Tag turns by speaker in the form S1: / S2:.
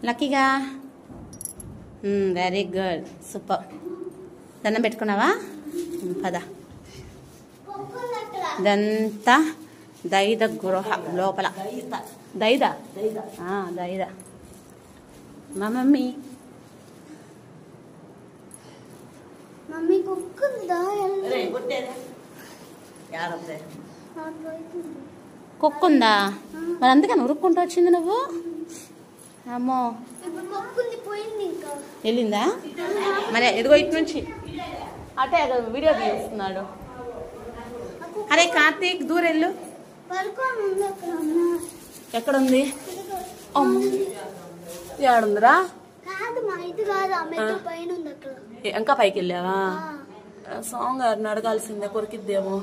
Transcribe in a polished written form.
S1: లక్కీగా very good super. దండం పెట్టుకున్నావా? పద. ఇదంతా దైద గృహ లోపల. దైద దైద మా మమ్మీ కుక్కుందా? మరి అందుకని ఉరుక్కుంటూ వచ్చింది నువ్వు. అమ్మో వెళ్ళిందా? మరి ఎదుగో ఇటు నుంచి అటే వీడియో తీస్తున్నాడు. అరే కార్తీక్ దూరెళ్ళు. ఎక్కడుంది? ఏడుందిరా? ఇంకా పైకి వెళ్ళావా? సాంగ్ గారిని అడగాల్సిందే, కొరికిద్దేమో.